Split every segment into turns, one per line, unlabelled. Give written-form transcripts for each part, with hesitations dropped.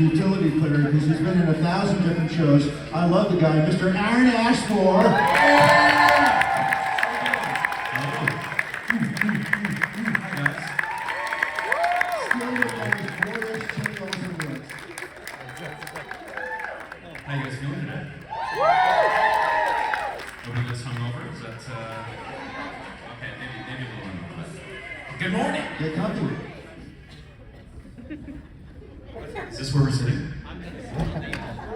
utility player because he's been in 1,000 different shows. I love the guy, Mr. Aaron Ashmore.
How you guys feeling today? Nobody gets hungover? Is that, okay, maybe a little hungover. Good morning!
Get comfy.
Is this where we're sitting?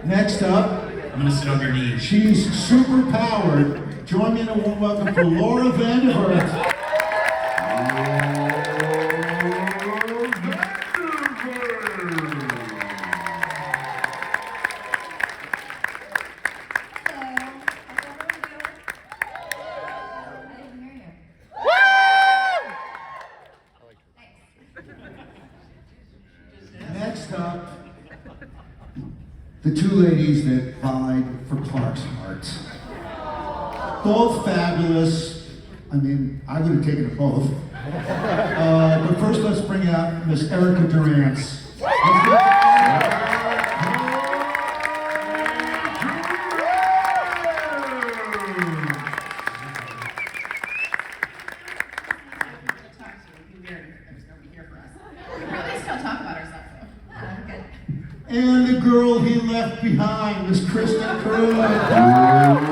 Next up,
I'm gonna sit on your knees.
she's super powered. Join me in a warm welcome for Laura Vandervoort. Next up, the two ladies that vied for Clark's heart. Both fabulous. I mean, I would have taken it both. But first, let's bring out Miss Erica Durance. And the girl he left behind was Kristin Kreuk.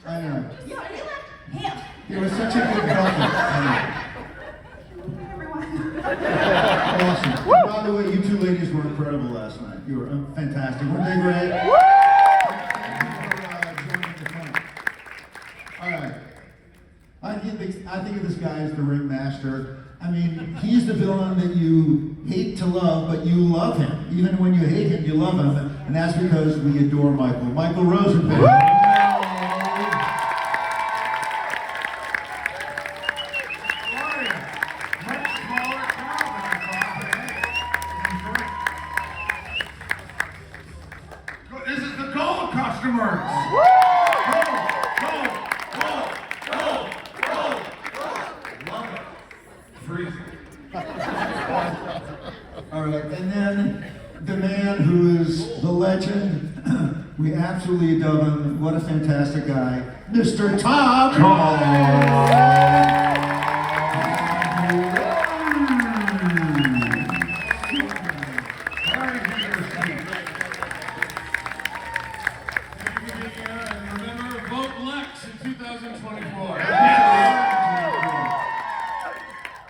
I know. You were such a good couple. Awesome. By the way, you two ladies were incredible last night. You were fantastic. Weren't they great? I think of this guy as the ringmaster. I mean, he's the villain that you hate to love, but you love him. Even when you hate him, you love him. And that's because we adore Michael. Michael Rosenbaum.
This is the gold customers.
All right, and then the man who is the legend, we absolutely adore him. What a fantastic guy, Mr. Tom.
Remember, vote Lex in 2024.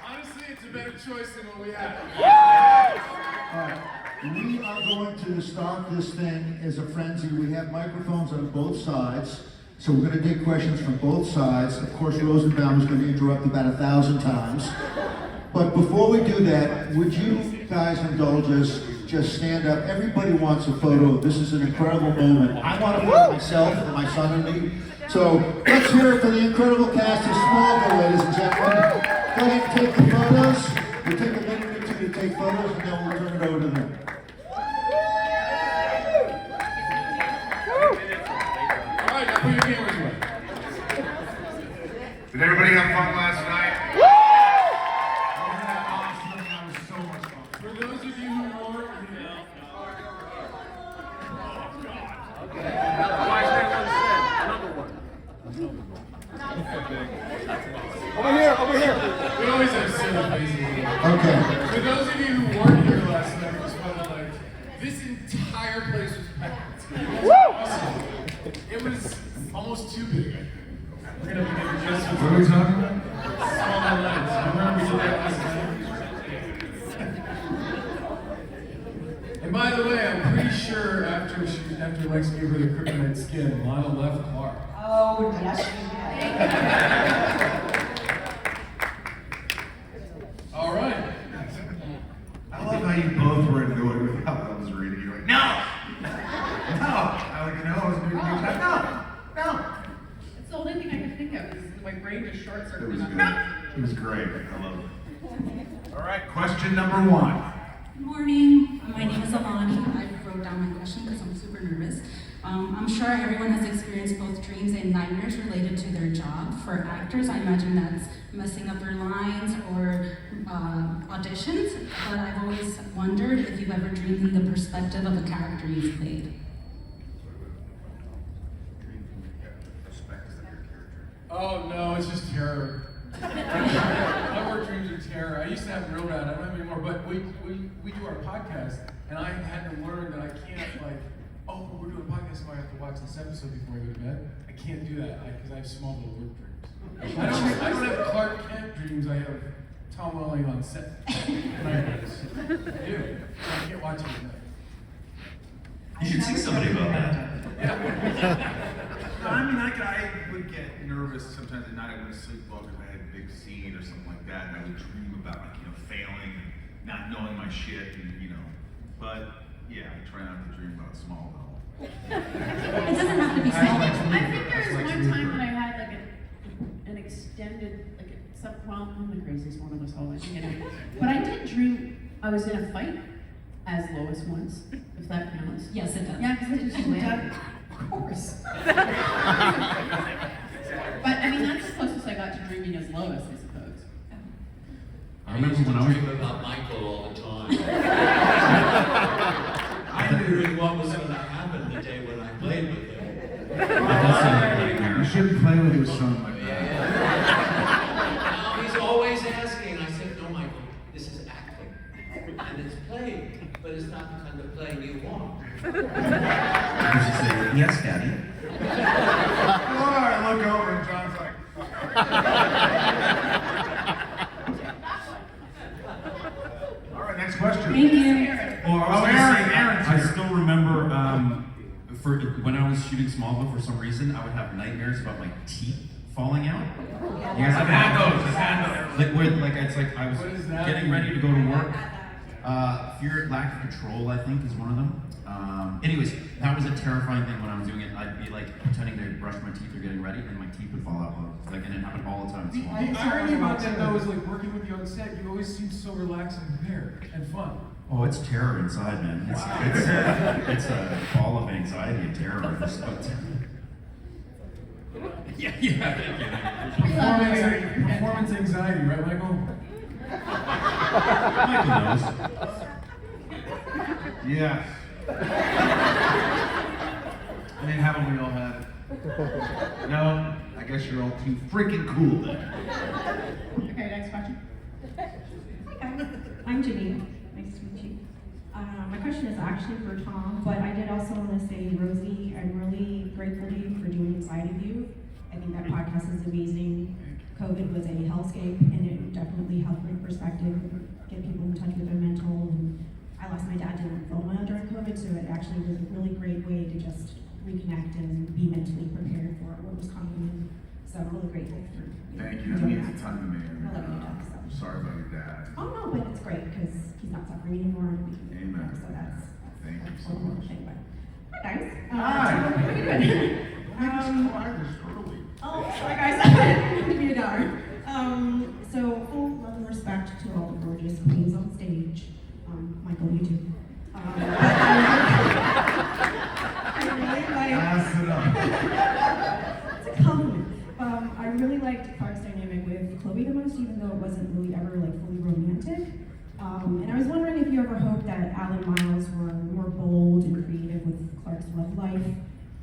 Honestly, it's a better choice than what we have.
We are going to start this thing as a frenzy. We have microphones on both sides, so we're going to take questions from both sides. Of course, Rosenbaum is going to interrupt about 1,000 times. But before we do that, would you guys indulge us? Just stand up. Everybody wants a photo. This is an incredible moment. I want a photo of myself and my son and me. So let's hear it for the incredible cast of Smallville, ladies and gentlemen. Go ahead and take the photos. We'll take a minute or two to take photos, and then we'll turn it over to them.
All right, now put your cameras away. Did everybody have fun last night? Wasn't that awesome? That was so much fun. For those of you who weren't here,
Over here.
we always have silly faces.
Okay.
For those of you who weren't here last night, it was fun. Like, this entire place was packed. It was awesome. It was almost too big. We're gonna be just what are we talking about? Small lights. Remember we did that last night? And by the way, I'm pretty sure after Lex gave her the kryptonite skin, Lana left Clark.
Oh, yes, she did.
All right.
I love how you both were annoyed with how I was reading. You're like, no! No! I like, no, I was doing no!
It's the only thing I could think of is my brain just short
It
circuited.
was good. It was great. I love it. All right, question number one.
Good morning. My name is Alani. I wrote down my question because I'm super nervous. I'm sure everyone has experienced both dreams and nightmares related to their job. For actors, I imagine that's messing up their lines or auditions, but I've always wondered if you've ever dreamed in the perspective of a character you've played.
Oh no, it's just terror. My work dreams are terror. I used to have them real bad. I don't have any more. But we do our podcast, and I had to learn that I can't oh, we're doing a podcast, so I have to watch this episode before I go to bed. I can't do that because I have Smallville work dreams. I don't have Clark Kent dreams. I have Tom Welling on set nightmares. I do. I can't watch it at night.
You should see somebody about that.
No, I mean, I would get nervous sometimes at night. I wouldn't sleep well because I had a big scene or something like that, and I would dream about failing and not knowing my shit, and But yeah, I try not to dream about Smallville.
It doesn't have to be small.
I think there was one time when I had an extended, I'm the craziest one of us all, I think. But I did dream I was in a fight as Lois once, if that counts.
Yes, it does.
Yeah, because I just went, of course. But I mean, that's the closest I got to dreaming as Lois, I suppose.
I remember when I was
dream about Michael all the time. I'm wondering what was going to happen the day when I played with him.
You shouldn't play with your son like that.
Now he's always asking. I said, no, Michael, this is acting. And it's playing, but it's not the kind of playing you want.
you should say, yes, Daddy.
I look over and John's like, all right, next question.
Thank you.
Aaron.
I still remember for when I was shooting Smallville, for some reason, I would have nightmares about my teeth falling out. You guys
I've had those.
It's like I was
What is that?
getting ready to go to work. Fear, lack of control, I think, is one of them. Anyways, that was a terrifying thing when I was doing it. I'd be pretending to brush my teeth or getting ready, and my teeth would fall out. And it happened all the time.
The irony about that though is working with you on set, you always seem so relaxed and prepared and fun.
Oh, it's terror inside, man. It's a ball of anxiety and terror. Yeah.
Performance anxiety, right, Michael?
Michael knows.
Yes. I mean, haven't we all had it? No? I guess you're all too freaking cool then.
Okay, next question.
Hi guys, I'm Janine. Nice to meet you. My question is actually for Tom, but I did also want to say, Rosie, I'm really grateful to you for doing Inside of You. I think that podcast is amazing. COVID was a hellscape, and it definitely helped bring perspective, get people in touch with their mental. And I lost my dad to lymphoma during COVID, so it actually was a really great way to just reconnect and be mentally prepared for what was coming. And so I'm really grateful for
Thank you. That
doing
means a ton to me.
I love your dad.
I'm sorry about your dad.
Oh no, but it's great because he's not suffering anymore. And we can,
Amen.
So that's
Thank you so
a whole
much.
thing. But hi guys.
Hi.
How are you doing? Oh, sorry guys, I didn't mean to be a downer. So full love and respect to all the gorgeous queens on stage. Michael, you too. I really like.
Pass it up.
It's a compliment. I really liked Clark's dynamic with Chloe the most, even though it wasn't really ever fully romantic. And I was wondering if you ever hoped that Alan Miles were more bold and creative with Clark's love life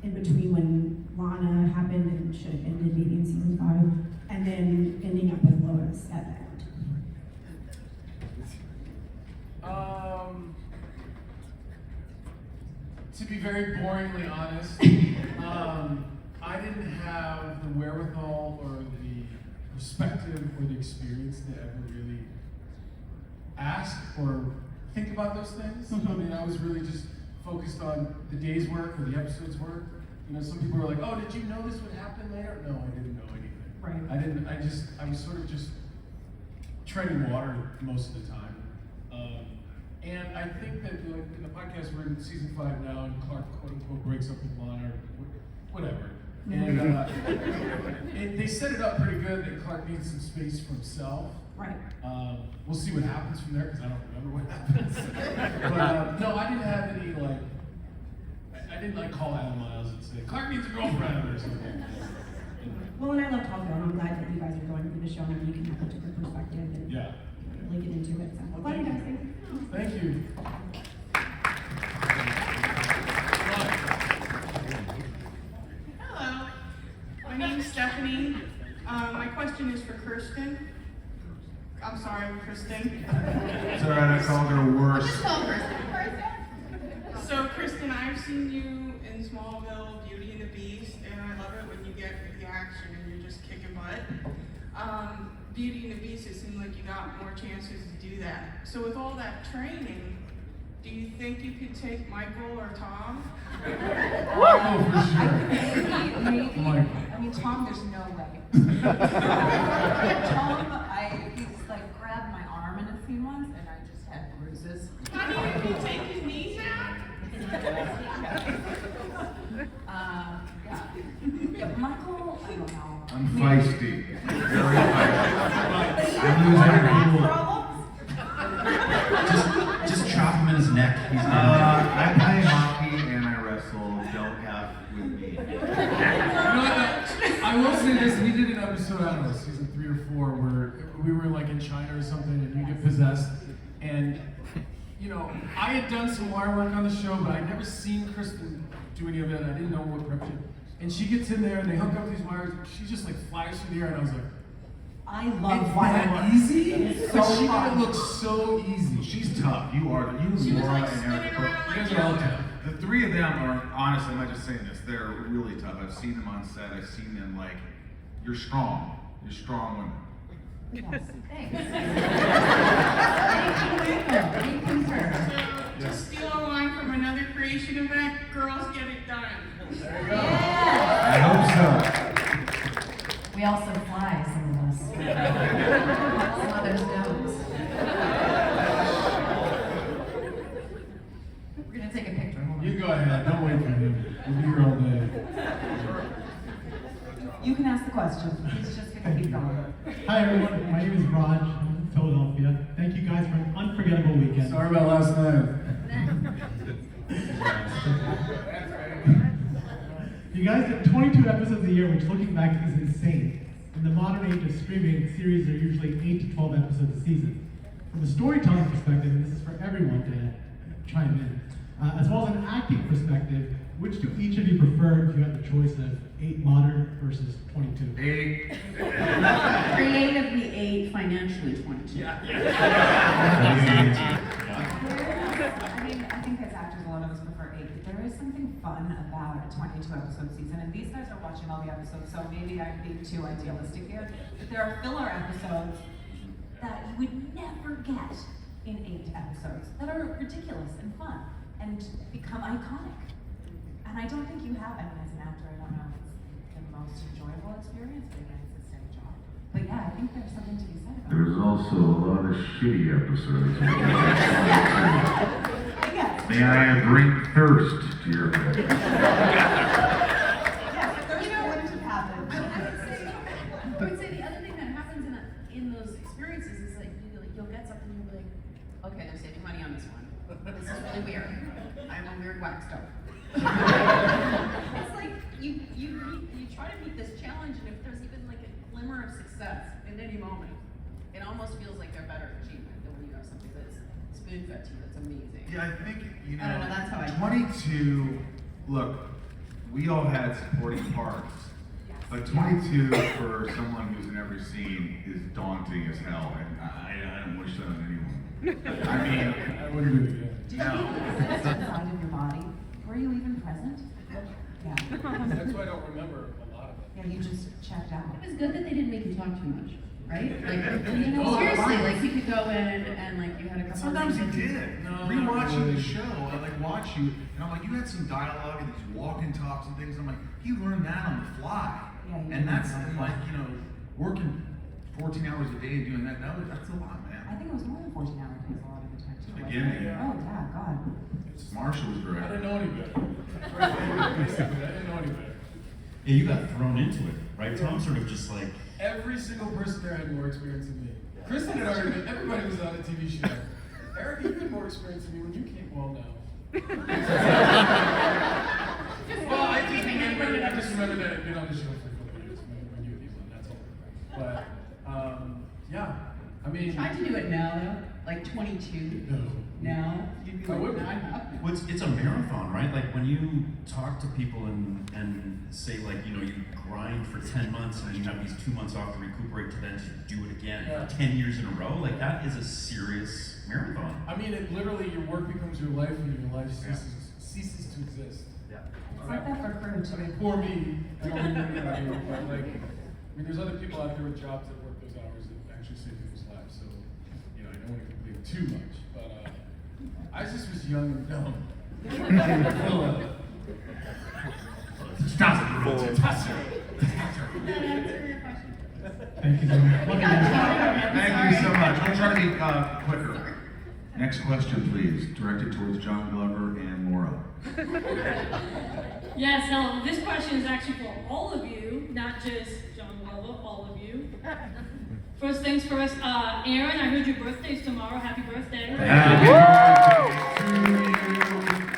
in between when Lana happened and should have ended maybe in season 5, and then ending up with Lois at the end.
To be very boringly honest, I didn't have the wherewithal or the perspective or the experience to ever really ask or think about those things. I mean, I was really just focused on the day's work or the episode's work. Some people were like, oh, did you know this would happen later? No, I didn't know anything.
Right.
I was sort of just treading water most of the time. And I think that in the podcast, we're in season 5 now, and Clark quote unquote breaks up with Lana or whatever. And they set it up pretty good that Clark needs some space for himself.
Right.
We'll see what happens from there because I don't remember what happens. But no, I didn't have any I didn't like call Adam Miles and say, Clark needs a girlfriend or something.
Well, and I love Tom Bell. I'm glad that you guys are going through the show and you can have a different perspective and
Yeah.
really get into it. So, glad you guys think.
Thank you.
Hello, my name's Stephanie. My question is for Kristin. I'm sorry, Kristin.
It's alright, I called her worse.
Just call Kristin. So, Kristin, I've seen you in Smallville, Beauty and the Beast, and I love it when you get the action and you're just kicking butt. Beauty and the Beast, it seemed like you got more chances to do that. So, with all that training, do you think you could take Michael or Tom?
Oh, for sure.
Maybe.
Michael.
I mean, Tom, there's no way. Tom, he's like grabbed my arm in a scene once, and I just had bruises.
Honey, you can take his knees out?
Yeah, Michael, I don't know.
I'm feisty. Very feisty.
I'm losing
Back problems?
Just chop him in his neck. He's
I play hockey and I wrestle. Don't F with me.
You know what, I will say this, we did an episode, I don't know, season 3 or 4, where we were like in China or something and you get possessed. And, you know, I had done some wire work on the show, but I'd never seen Kristin do any of it. I didn't know what preparation. And she gets in there and they hook up these wires, and she just like flies through the air, and I was like,
I love
it's
wire
that
work.
easy?
It's
But
so
she made
fun.
it look so easy.
She's tough. You are. You,
She was
Laura,
like
and
spinning
Eric.
around
You
like
guys are all
jelly.
tough.
The three of them are, honestly, I'm not just saying this, they're really tough. I've seen them on set. I've seen them like, you're strong. You're strong women.
Yes, thanks. Thank you, sir.
So, to steal a line from another creation event, girls get it done.
There you go.
I hope so.
We also fly, some of us. Some others don't. We're gonna take a picture. Hold on.
You go ahead, don't wait for him. We'll be here all day.
You can ask the question. He's just gonna keep going.
Hi everyone, my name is Raj. I'm from Philadelphia. Thank you guys for an unforgettable weekend.
Sorry about last night.
You guys did 22 episodes a year, which looking back is insane. In the modern age of streaming, series are usually 8 to 12 episodes a season. From a storytelling perspective, and this is for everyone to chime in, as well as an acting perspective, which do each of you prefer if you had the choice of 8 modern versus 22?
8.
Creatively 8, financially 22.
I think as actors, a lot of us prefer 8, but there is something fun about a 22 episode season, and these guys are watching all the episodes, so maybe I'm being too idealistic here, but there are filler episodes that you would never get in 8 episodes that are ridiculous and fun and become iconic. And I don't think you have, I mean, as an actor, I don't know if it's the most enjoyable experience, but again, it's the same job. But yeah, I think there's something to be said about it.
There's also a lot of shitty episodes.
Yes.
May I bring thirst to your head?
Yes, there's going to happen.
I would say the other thing that happens in those experiences is like you'll get something and you'll be like, okay, they're saving money on this one. This is really weird. I'm a weird wax doll. It's like you try to meet this challenge, and if there's even like a glimmer of success in any moment, it almost feels like they're better achievement than when you have something that's spoon-fed to you that's amazing.
Yeah, I think, you know,
I don't know, that's how I
22, look, we all had supporting parts, but 22 for someone who's in every scene is daunting as hell, and I don't wish that on anyone. I mean,
I wouldn't do it again.
Did you exist inside of your body? Were you even present? Yeah.
That's why I don't remember a lot of it.
Yeah, you just checked out.
It was good that they didn't make you talk too much, right? Like, you know,
Oh,
seriously,
yeah.
like you could go in and like you had a couple
sometimes
of
he
things.
did.
No, not
Rewatching
really.
the show, I like watch you, and I'm like, you had some dialogue and these walk-in talks and things. I'm like, he learned that on the fly,
Yeah, he
and
did.
that's like, you know, working 14 hours a day and doing that. That's a lot, man.
I think it was more than 14 hours because a lot of the time too. wasn't
Beginning.
it? Oh yeah, God.
Marshall was
I
great.
didn't know any better. Basically, I didn't know any better.
Yeah, you got thrown into it, right? Tom sort of just like.
Every single person there had more experience than me. Kristin had already been, everybody was on a TV show. Eric, you had more experience than me when you came, well, no. remember that I've been on the show for a couple of years, when you people, and that's all. But, yeah, I mean.
Tried to do it now, though, like 22.
No.
Now, you'd be
I
like,
would.
Well, it's a marathon, right? Like when you talk to people and say like, you grind for 10 months and then you have these 2 months off to recuperate to then just do it again
Yeah.
10 years in a row, like that is a serious marathon.
I mean, it literally, your work becomes your life and your life ceases to exist.
Yeah.
It's like that for Kreuk.
I mean, poor me, I don't mean what I mean, but like, there's other people out there with jobs that work those hours that actually save people's lives, so, I don't want to complain too much, but, I just was young and dumb.
Stop it.
Thank you so much.
Thank you so much. We'll try to be quicker. Next question, please. Directed towards John Glover and Laura.
Yes, so this question is actually for all of you, not just John Glover, all of you. First things first, Aaron, I heard your birthday's tomorrow. Happy birthday.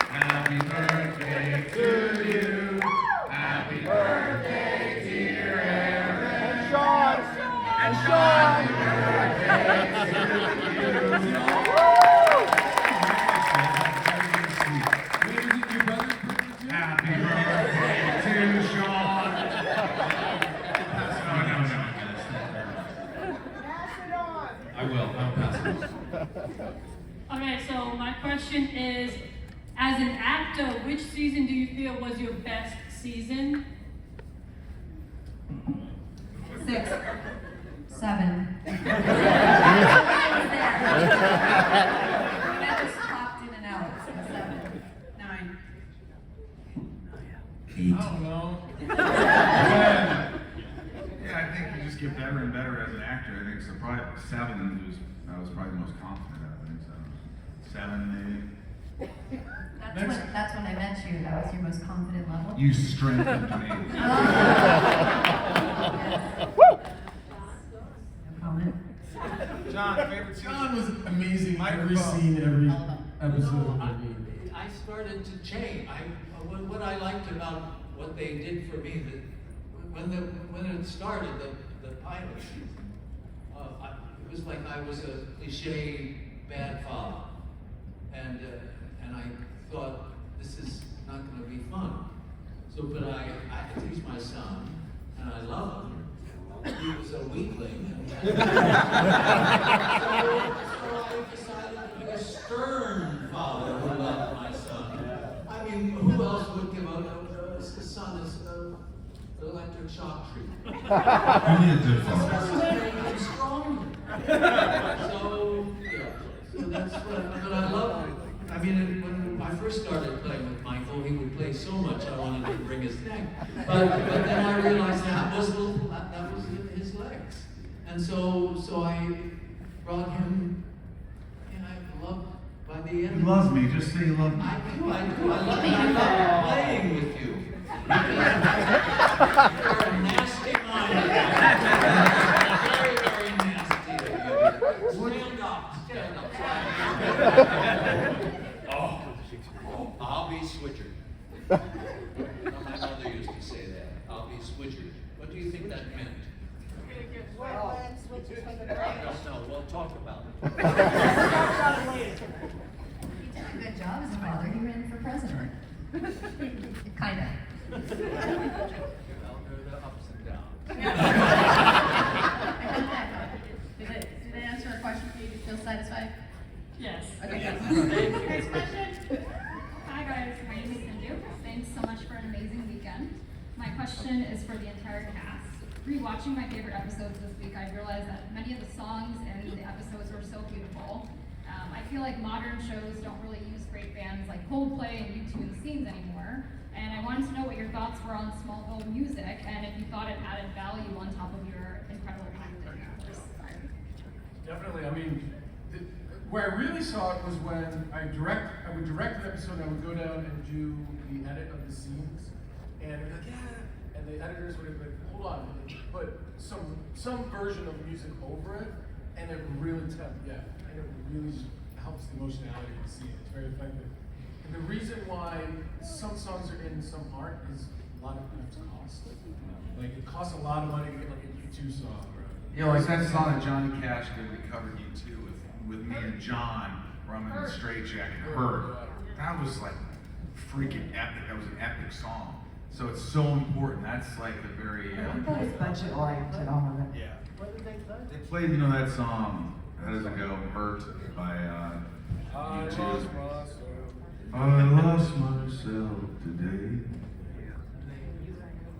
Happy birthday to you. Happy birthday, dear Aaron. And Sean. Happy birthday to you. Happy birthday to Sean.
I'll pass it on.
Okay, so my question is, as an actor, which season do you feel was your best season?
6, 7. That just popped in and out. 7, 9.
8.
I don't know.
Yeah, I think you just get better and better as an actor. I think so. Probably 7 I was probably the most confident at. I think so. 7 maybe.
That's when I met you. That was your most confident level.
You strengthened me.
No comment.
John, favorite John was amazing. Every scene, every episode.
I started to change. What I liked about what they did for me, that when it started, the pilot season, it was like I was a cliche bad father, and I thought this is not going to be fun. So, but he's my son, and I love him. He was a weakling. So I decided to be a stern father who loved my son. I mean, who else would give up his son as an electric shock treatment?
Only a good father.
I'm stronger. So, yeah. So that's what I love. I mean, when I first started playing with Michael, he would play so much I wanted to bring his neck. But then I realized that was his legs. And so I brought him, and I loved by the end.
You love me, just say you love me.
I do. I love playing with you. You're a nasty mind. Very, very nasty of you. Stand up. I'll be switchered. My mother used to say that. I'll be switchered. What do you think that meant? No, we'll talk about it.
He did a good job as a father. He ran for president. Kinda.
Well, there are the ups and downs.
Did it answer a question for you? Do you feel satisfied?
Yes.
Okay,
Yes.
good.
Next question.
Hi guys, my name is Sindhu. Thanks so much for an amazing weekend. My question is for the entire cast. Rewatching my favorite episodes this week, I realized that many of the songs in the episodes were so beautiful. I feel like modern shows don't really use great bands like Coldplay and U2 in the scenes anymore. And I wanted to know what your thoughts were on Smallville music and if you thought it added value on top of your incredible content.
Definitely. I mean, where I really saw it was when I would direct an episode, and I would go down and do the edit of the scenes, and it'd be like, yeah, and the editors would be like, hold on, and they'd put some version of music over it, and it really and it really helps the emotionality of the scene. It's very effective. And the reason why some songs are in, some aren't, is a lot of times cost. Like it costs a lot of money to get like a U2 song.
Yeah, like that song that Johnny Cash did, We Covered You Too, with me and John, where I'm in a straitjacket, Hurt. That was like freaking epic. That was an epic song. So it's so important. That's like a very.
I think that was budget oriented, all of it.
Yeah. They played, you know, that song. How does it go? Hurt by U2.
I lost myself today.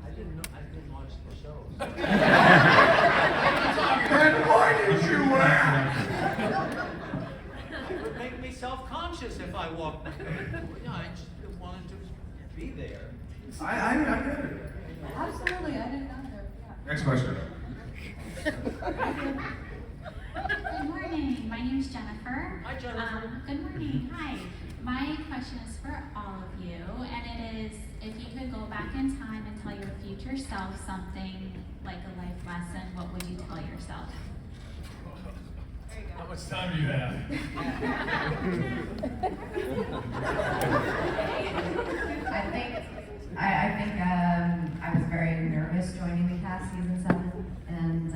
I didn't watch the show.
Then why did you laugh?
It would make me self-conscious if I walked. I just wanted to be there.
I get it.
Absolutely, I didn't know that. Yeah.
Next question.
Good morning. My name is Jennifer.
Hi, Jennifer.
Good morning. Hi. My question is for all of you, and it is if you could go back in time and tell your future self something like a life lesson, what would you tell yourself?
How much time do you have?
I think I was very nervous joining the cast season 7 and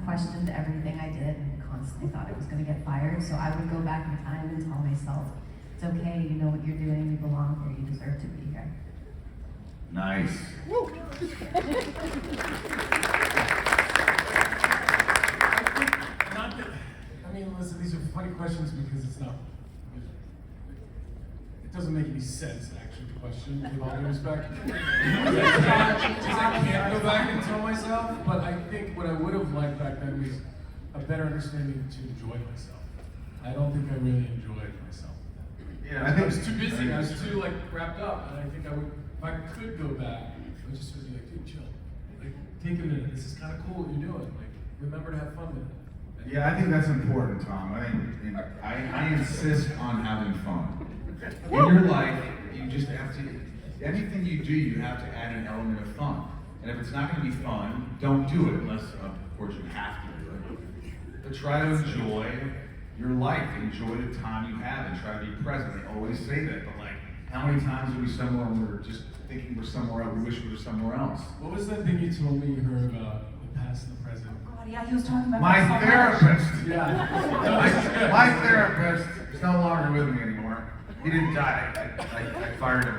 questioned everything I did and constantly thought I was going to get fired. So I would go back in time and tell myself, it's okay, you know what you're doing, you belong here, you deserve to be here.
Nice.
I mean, listen, these are funny questions because it's not. It doesn't make any sense, actually, the question, with all due respect. I can't go back and tell myself, but I think what I would have liked back then was a better understanding to enjoy myself. I don't think I really enjoyed myself.
Yeah,
I was too busy, I was too like wrapped up, and I think I would, if I could go back, I would just be like, dude, chill. Like, take a minute, this is kind of cool what you're doing. Like, remember to have fun with it.
Yeah, I think that's important, Tom. I insist on having fun. In your life, you just have to, anything you do, you have to add an element of fun. And if it's not going to be fun, don't do it unless, of course, you have to do it. But try to enjoy your life, enjoy the time you have, and try to be present. They always say that, but like, how many times are we somewhere and we're just thinking we're somewhere else, we wish we were somewhere else?
What was that thing you told me you heard about the past and the present?
Yeah, he was talking about
My
that so
therapist.
much.
Yeah.
My therapist is no longer with me anymore. He didn't die. I fired him.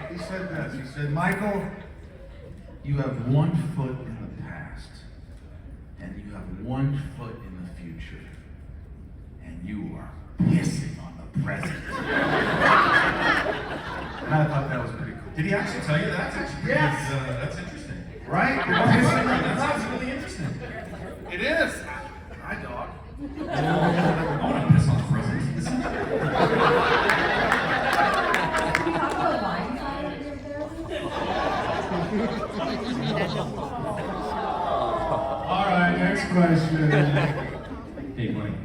He said this. He said, Michael, you have 1 foot in the past, and you have 1 foot in the future, and you are pissing on the present. And I thought that was pretty cool.
Did he actually tell you that? That's actually pretty, that's interesting.
Right?
That's really interesting.
It is. Hi, dog.
I want to piss on the president.
All right, next question.
Hey, morning.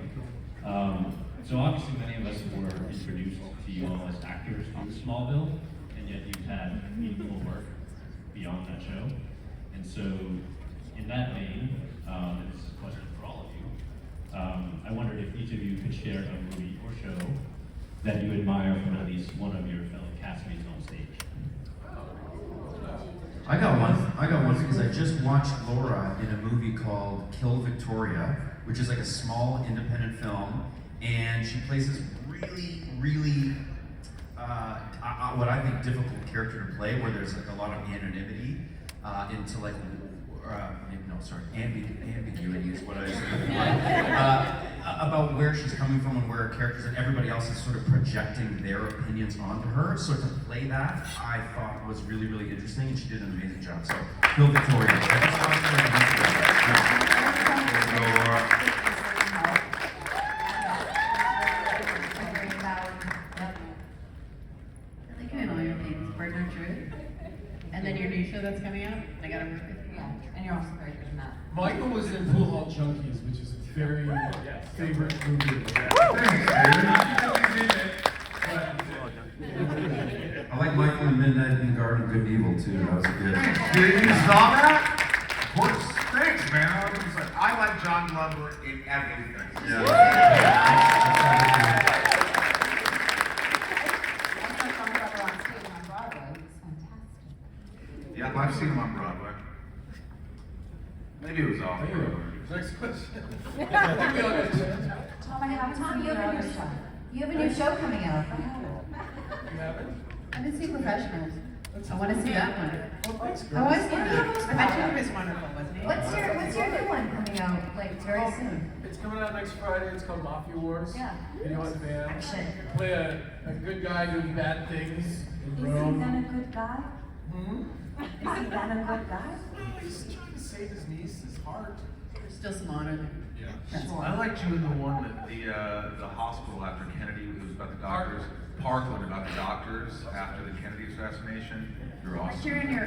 So obviously many of us were introduced to you all as actors on Smallville, and yet you've had meaningful work beyond that show. And so, in that vein, and this is a question for all of you, I wondered if each of you could share a movie or show that you admire from at least one of your fellow castmates on stage.
I got one because I just watched Laura in a movie called Kill Victoria, which is like a small independent film, and she plays this really, what I think difficult character to play, where there's like a lot of anonymity into like, ambiguity is what I was looking for. About where she's coming from and where her characters and everybody else is sort of projecting their opinions onto her. So to play that, I thought was really interesting, and she did an amazing job. So, Kill Victoria. I just watched her
I think I know your name, Partner Truth. And then your new show that's coming out, I gotta work with you.
Yeah, and you're also very good in that.
Michael was in Pool Hall Junkies, which is a very favorite movie.
I like Michael in Midnight in the Garden of Good and Evil too. That was good.
You saw that? Of course. Thanks, man. I like John Glover in everything.
Yeah.
on Broadway. Maybe it was off Broadway.
Next question.
Tom, I haven't seen your other stuff. You have a new show coming out.
You haven't?
I didn't see Professionals. I want to see that one.
Well, thanks,
I
girl.
was Professionals was wonderful, wasn't it?
What's your new one coming out like very soon?
It's coming out next Friday. It's called Mafia Wars.
Yeah.
Video on demand.
Action.
Play a good guy doing bad things in
Is
Rome.
he then a good guy?
Hmm?
Is he then a good guy?
Well, he's trying to save his niece's heart.
There's still some honor there.
Yeah.
I liked you in the one that the hospital after Kennedy, it was about the doctors. Parkland, about the doctors after the Kennedy assassination. You're awesome.
You're in your,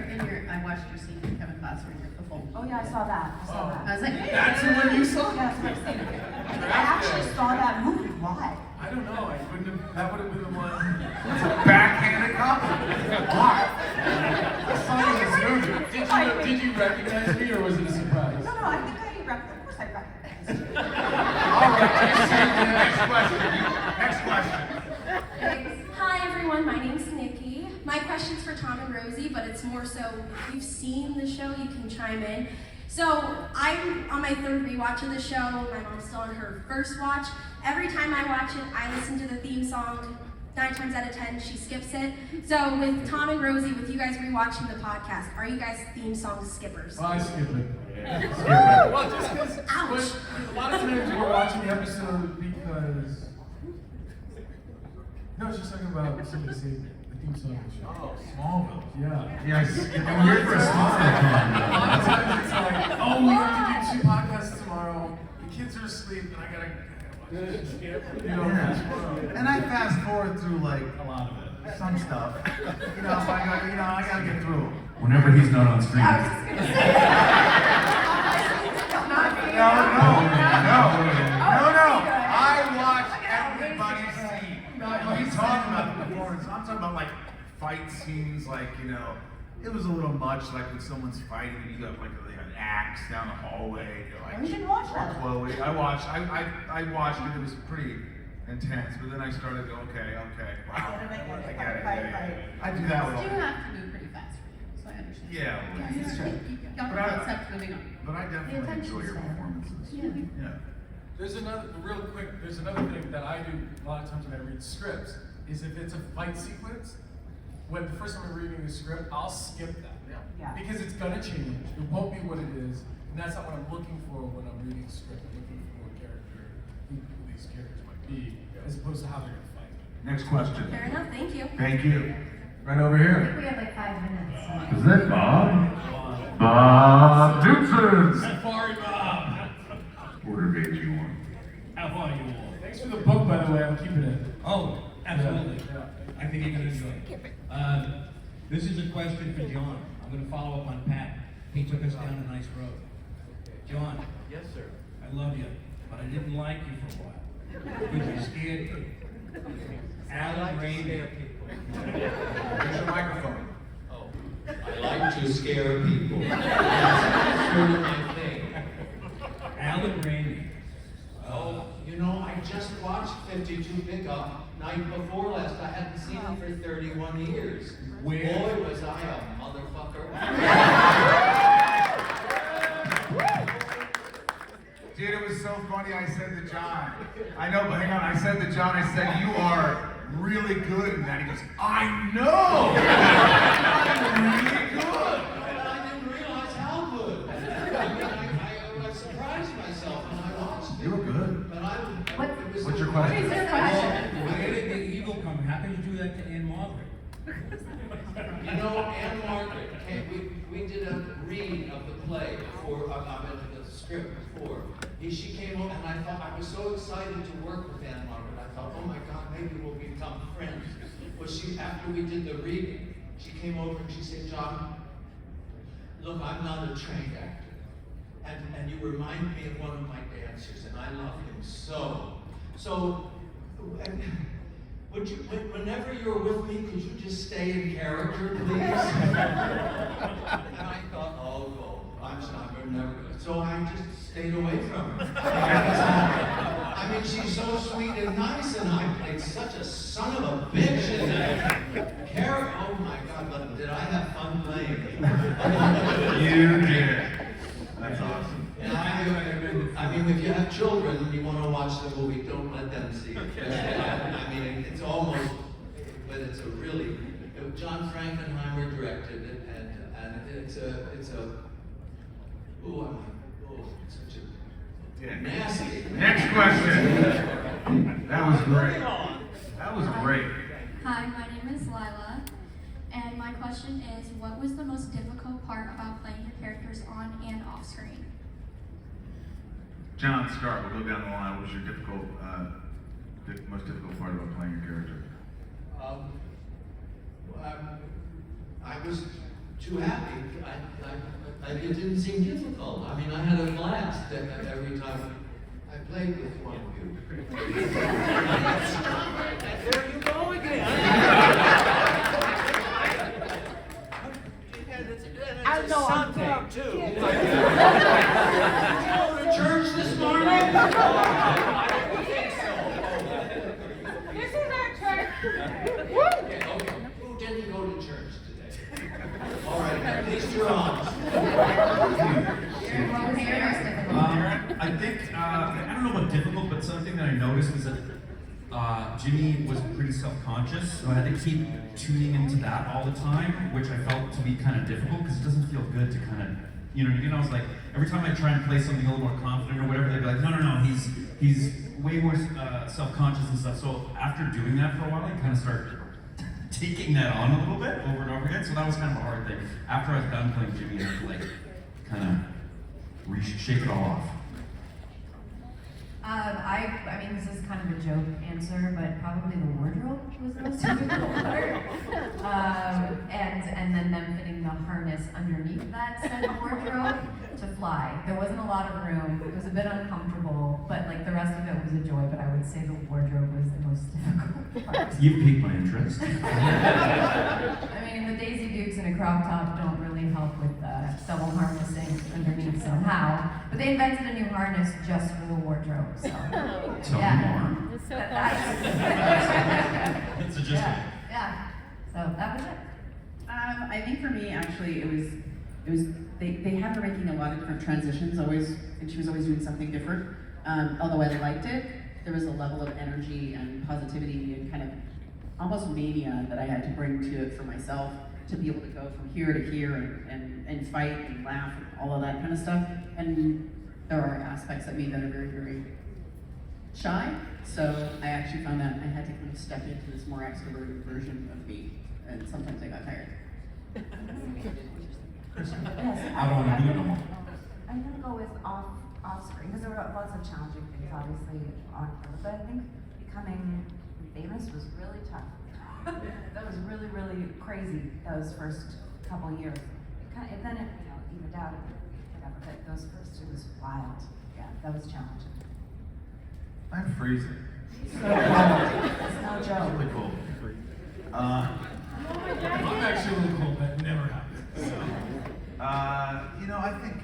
I watched your scene with Kevin Costner in the full.
Oh yeah, I saw that. I saw that.
I was like,
That's the one you saw?
Yes, I've seen it. I actually saw that movie. Why?
I don't know. I wouldn't have. That would have been the one.
It's a backhanded compliment. Why?
I saw you in this movie. Did you recognize me or was it a surprise?
No, I think I recognized. Of course I recognized you.
All right. Next question. Next question.
Hi everyone, my name's Nikki. My question's for Tom and Rosie, but it's more so if you've seen the show, you can chime in. So I'm on my third rewatch of the show. My mom's still on her first watch. Every time I watch it, I listen to the theme song. 9 times out of 10, she skips it. So with Tom and Rosie, with you guys rewatching the podcast, are you guys theme song skippers?
I skip it.
Yeah. Skip it.
Well, just because a lot of times we're watching the episode because. No, I was just talking about somebody saying the theme song of the show.
Oh, Smallville.
Yeah.
Yes. And weird for a Smallville.
A lot of times it's like, oh, we have to do 2 podcasts tomorrow. The kids are asleep, and I gotta watch it. You know,
Yeah. And I fast forward through like
a lot of it.
some stuff. You know, so I gotta get through them.
Whenever he's not on screen.
No. I watch everybody's scene. He's talking about the performance. I'm talking about like fight scenes, like, you know, it was a little much, like when someone's fighting and you got like an axe down the hallway. You're like,
You didn't watch that.
Chloe. I watched it. It was pretty intense, but then I started to go, okay, wow. I get it. Yeah. I do that with
You
all.
have to move pretty fast for you, so I understand.
Yeah.
It's true. You got the concept moving on.
But I definitely enjoy your performances. Yeah.
There's another thing that I do a lot of times when I read scripts, is if it's a fight sequence, when the first time I'm reading the script, I'll skip that.
Yeah.
Because it's gonna change. It won't be what it is. And that's not what I'm looking for when I'm reading a script. I'm looking for a character, who these characters might be, as opposed to how they're gonna fight.
Next question.
Fair enough, thank you.
Thank you. Right over
I
here.
think we have like 5 minutes.
Is that Bob? Bob Dukes.
Safari Bob!
Order VG1.
How far are you all?
Thanks for the book, by the way. I'm keeping it.
Oh, absolutely.
Yeah.
I think you're gonna enjoy it. This is a question for John. I'm gonna follow up on Pat. He took us down a nice road. John. Yes, sir. I love you, but I didn't like you for a while. Because you scared me. Alan Rainey.
Here's your microphone.
Oh, I like to scare people. That's sort of my thing. Alan Rainey. Oh, you know, I just watched 52 Pickup night before last. I hadn't seen it for 31 years.
Where?
Boy, was I a motherfucker.
Dude, it was so funny. I said to John, I know, but hang on. I said to John, I said, you are really good in that. He goes, I know! I'm really good!
And I didn't realize how good. I mean, I surprised myself when I watched it.
You were good.
But it was
What's your question?
What is your question?
Where did the evil come? How can you do that to Anne Margaret? You know, Anne Margaret, we did a read of the play before, the script before. She came over and I thought, I was so excited to work with Anne Margaret. I thought, oh my God, maybe we'll become friends. Well, after we did the reading, she came over and she said, John, look, I'm not a trained actor. And you remind me of one of my dancers, and I love him so. So, would you, whenever you're with me, could you just stay in character, please? And I thought, oh, no, I'm never good. So I just stayed away from her. I mean, she's so sweet and nice, and I played such a son of a bitch in that. Karen, oh my God, but did I have fun playing?
You did. That's awesome.
And I mean, if you have children and you want to watch the movie, don't let them see it. I mean, it's almost, but it's a really, John Frankenheimer directed it, and it's a, it's such a nasty.
Next question. That was great. That was great.
Hi, my name is Lila, and my question is, what was the most difficult part about playing your characters on and off screen?
John, start. We'll go down the line. What was your most difficult part about playing your character?
I was too happy. It didn't seem difficult. I mean, I had a blast every time I played with one of you.
There you go again.
I know I'm proud too. Did you go to church this morning? I don't think so.
This is our church.
Okay. Who didn't go to church today? All right, at least you're honest.
I think, I don't know about difficult, but something that I noticed is that Jimmy was pretty self-conscious, so I had to keep tuning into that all the time, which I felt to be kind of difficult because it doesn't feel good to kind of, you know, I was like, every time I try and play something a little more confident or whatever, they'd be like, no, he's way more self-conscious and stuff. So after doing that for a while, I kind of started taking that on a little bit over and over again. So that was kind of a hard thing. After I was done playing Jimmy, I had to like kind of shake it all off.
I mean, this is kind of a joke answer, but probably the wardrobe was the most difficult part. And then them fitting the harness underneath that said wardrobe to fly. There wasn't a lot of room. It was a bit uncomfortable, but like the rest of it was a joy. But I would say the wardrobe was the most difficult part.
You've piqued my interest.
I mean, the Daisy Dukes in a crop top don't really help with double harnessing underneath somehow. But they invented a new harness just for the wardrobe, so. Yeah.
It's so
Yeah. So that was it.
I think for me, actually, it was they had her making a lot of different transitions always, and she was always doing something different. Although I liked it, there was a level of energy and positivity and kind of almost mania that I had to bring to it for myself to be able to go from here to here and fight and laugh and all of that kind of stuff. And there are aspects of me that are very, very shy. So I actually found that I had to kind of step into this more extroverted version of me. And sometimes I got tired.
Yes,
I don't want to do it no more.
I'm gonna go with off screen because there were lots of challenging things, obviously, on camera. But I think becoming famous was really tough. That was really, really crazy. Those first couple of years. And then it, evened out and whatever. But those first, it was wild. Yeah, that was challenging.
I'm freezing.
So cold. It's no joke.
Really cold.
I'm actually a little cold. That never happens.
I think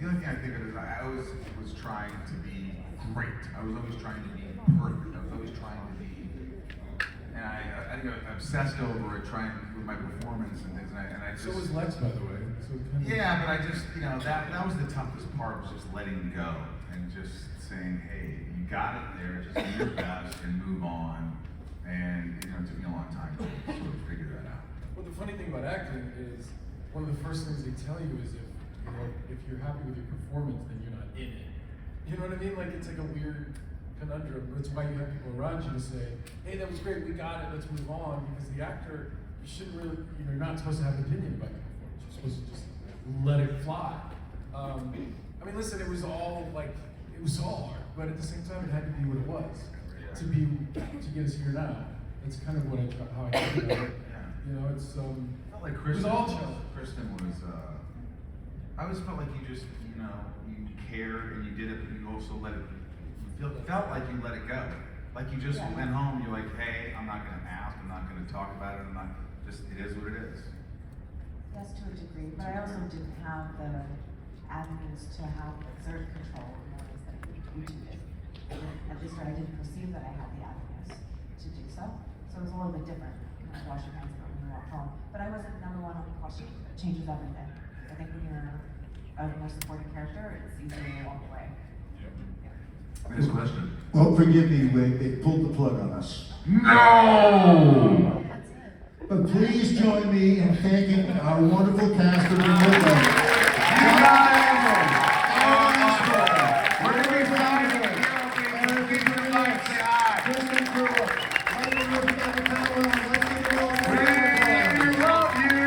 the only thing I think of is I always was trying to be great. I was always trying to be perfect. I was always trying to be, and I think I obsessed over it, trying with my performance and things. And I just.
So was Lex, by the way. So kind of
yeah, but I just, that was the toughest part, was just letting go and just saying, hey, you got it there. Just do your best and move on. And it took me a long time to sort of figure that out.
Well, the funny thing about acting is one of the first things they tell you is if you're happy with your performance, then you're not in it. You know what I mean? Like, it's like a weird conundrum. That's why you have people around you to say, hey, that was great, we got it, let's move on. Because the actor, you shouldn't really, you're not supposed to have an opinion about your performance. You're supposed to just let it fly. I mean, listen, it was all hard, but at the same time, it had to be what it was. To get us here now. That's kind of how I think about it.
Yeah.
It's
felt like
Kristin.
It was all Kristin was. I always felt like you just, you cared and you did it, but you also let it. Felt like you let it go. Like you just went home. You're like, hey, I'm not going to ask. I'm not going to talk about it. It is what it is.
Yes, to a degree, but I also didn't have the avenues to have exert control in ways that we do. At least I didn't perceive that I had the avenues to do so. So it was a little bit different. You know, wash your hands when you walk home. But I wasn't number one on the question. It changes everything. I think when you're a more supporting character, it's easier to walk away.
Next question.
Well, forgive me, Wade, they pulled the plug on us.
No!
But please join me in thanking our wonderful cast of remote
You guys! Aaron Ashmore! We're gonna be flying here. People in life, say hi.
Kristin Kreuk,
We love you!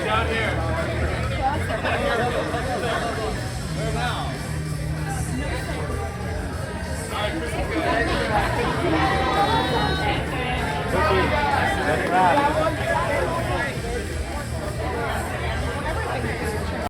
Down here. Where now?